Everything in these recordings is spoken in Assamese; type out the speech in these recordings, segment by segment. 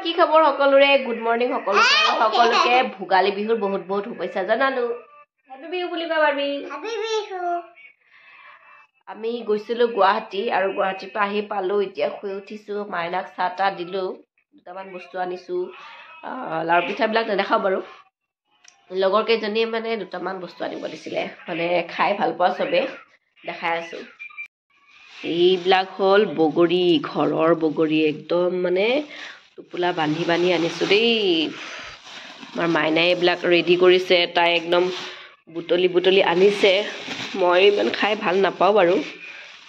কি খবৰ সকলোৰে গুড মৰ্নিং সকলোকে ভোগালী বিহুৰ বহুত বহুত শুভেচ্ছা জনালো হেপী বিহু বুলি কয় বাৰবি হেপী বিহু আমি গৈছিলো গুৱাহাটী আৰু গুৱাহাটীৰ পৰা আহি পালো এতিয়া শুই উঠিছো মাইনাক চাটা দিলো দুটামান বস্তু আনিছো লাৰু পিঠাবিলাক নেদেখাও বাৰু লগৰ কেইজনীয়ে মানে দুটামান বস্তু আনিব দিছিলে মানে খাই ভাল পোৱা চবে দেখাই আছো এইবিলাক হল বগৰী ঘৰৰ বগৰী একদম মানে টুপুলা বান্ধি বান্ধি আনিছো দেই আমাৰ মাইনাই এইবিলাক ৰেডি কৰিছে তাই একদম বুটলি বুটলি আনিছে মই ইমান খাই ভাল নাপাওঁ বাৰু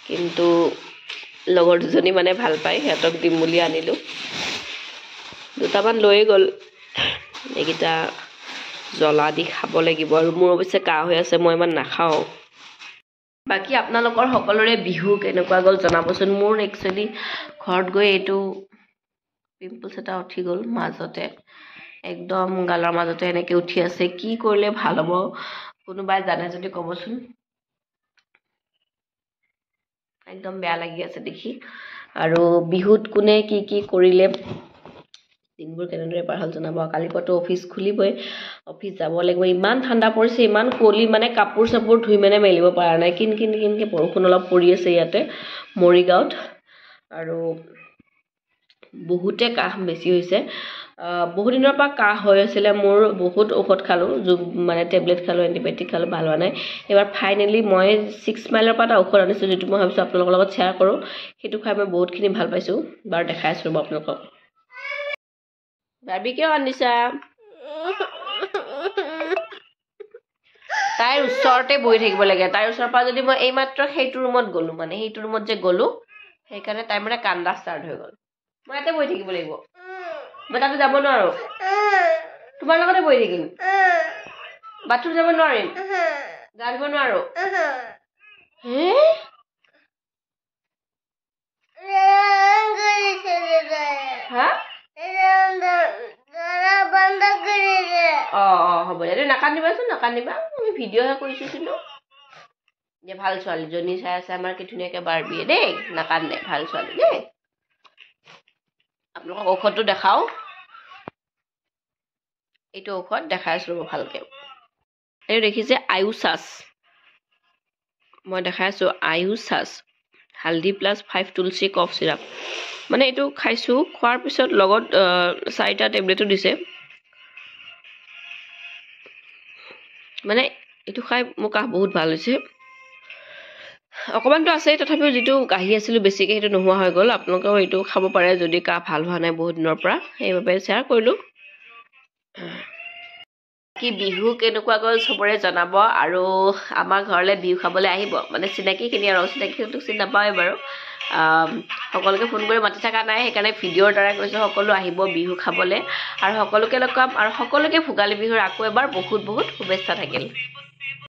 কিন্তু লগৰ দুজনী মানে ভাল পায় সিহঁতক দিম বুলি আনিলো দুটামান লৈ গ'ল এইকেইটা জ্বলা দি খাব লাগিব আৰু মোৰ অৱশ্যে কাহ হৈ আছে মই ইমান নাখাওঁ বাকী আপোনালোকৰ সকলোৰে বিহু কেনেকুৱা গ'ল জনাবচোন মোৰ একচুৱেলি ঘৰত গৈ এইটো পিম্পলছ এটা উঠি গ'ল মাজতে একদম গালৰ মাজতে এনেকৈ উঠি আছে কি কৰিলে ভাল হ'ব কোনোবাই জানে যদি ক'বচোন একদম বেয়া লাগি আছে দেখি আৰু বিহুত কোনে কি কি কৰিলে দিনবোৰ কেনেদৰে পাৰ হ'ল জনাব কালিপুৱাতো অফিচ খুলিবই অফিচ যাব লাগিব ইমান ঠাণ্ডা পৰিছে ইমান কুঁৱলী মানে কাপোৰ চাপোৰ ধুই মানে মেলিব পৰা নাই কিনকৈ বৰষুণ অলপ পৰি আছে ইয়াতে মৰিগাঁৱত আৰু বহুতে কাহ বেছি হৈছে বহুত দিনৰ পৰা কাহ হৈ আছিলে মোৰ বহুত ঔষধ খালোঁ মানে টেবলেট খালোঁ এণ্টিবায়'টিক খালোঁ ভাল হোৱা নাই এবাৰ ফাইনেলি মই 6 মাইলৰ পৰা এটা ঔষধ আনিছোঁ যিটো মই ভাবিছোঁ আপোনালোকৰ লগত শ্বেয়াৰ কৰোঁ সেইটো খাই মই বহুতখিনি ভাল পাইছোঁ বাৰু দেখাই আছোঁ ৰ'ব আপোনালোকক বাৰবি কিয় আনিছা তাইৰ ওচৰতে বহি থাকিব লাগে তাইৰ ওচৰৰ পৰা যদি মই এইমাত্ৰ সেইটো ৰুমত গ'লোঁ মানে সেইটো ৰুমত যে গ'লোঁ সেইকাৰণে তাই মানে কান্দা ষ্টাৰ্ট হৈ গ'ল মই ইয়াতে বহি থাকিব লাগিব মই তাতে যাব নোৱাৰোঁ তোমাৰ লগতে বহি থাকিম বাথৰুম যাব নোৱাৰিম গা ধুব নোৱাৰোঁ হা হ'ব দে নাকান্দিবাচোন নাকান্দিবা আমি ভিডিঅ'হে কৰিছিলোঁ যে ভাল ছোৱালীজনী চাই আছে আমাৰ কি ধুনীয়াকৈ বাৰবিয়ে দেই নাকান্দে ভাল ছোৱালী দেই আপোনালোকক ঔষধটো দেখাওঁ এইটো ঔষধ দেখাই আছোঁ ৰ'ব ভালকৈ এইটো দেখিছে আয়ুচাছ মই দেখাই আছোঁ আয়ুচাছ হালধি প্লাছ 5 তুলসী কফ চিৰাপ মানে এইটো খাইছোঁ খোৱাৰ পিছত লগত 4টা টেবলেটো দিছে মানে এইটো খাই মোৰ কাহ বহুত ভাল হৈছে অকণমানতো আছেই তথাপিও যিটো কাহি আছিলোঁ বেছিকৈ সেইটো নোহোৱা হৈ গ'ল আপোনালোকেও এইটো খাব পাৰে যদি কাহ ভাল হোৱা নাই বহুত দিনৰ পৰা সেইবাবে শ্বেয়াৰ কৰিলোঁ কি বিহু কেনেকুৱা গ'ল চবৰে জনাব আৰু আমাৰ ঘৰলৈ বিহু খাবলৈ আহিব মানে চিনাকিখিনি আৰু অচিনাকিখিনিতো চিনি নাপাওঁৱেই বাৰু সকলোকে ফোন কৰি মাতি থকা নাই সেইকাৰণে ভিডিঅ'ৰ দ্বাৰা কৈছোঁ সকলো আহিব বিহু খাবলৈ আৰু সকলোকে লগ পাম আৰু সকলোকে ভোগালী বিহুৰ আকৌ এবাৰ বহুত বহুত শুভেচ্ছা থাকিল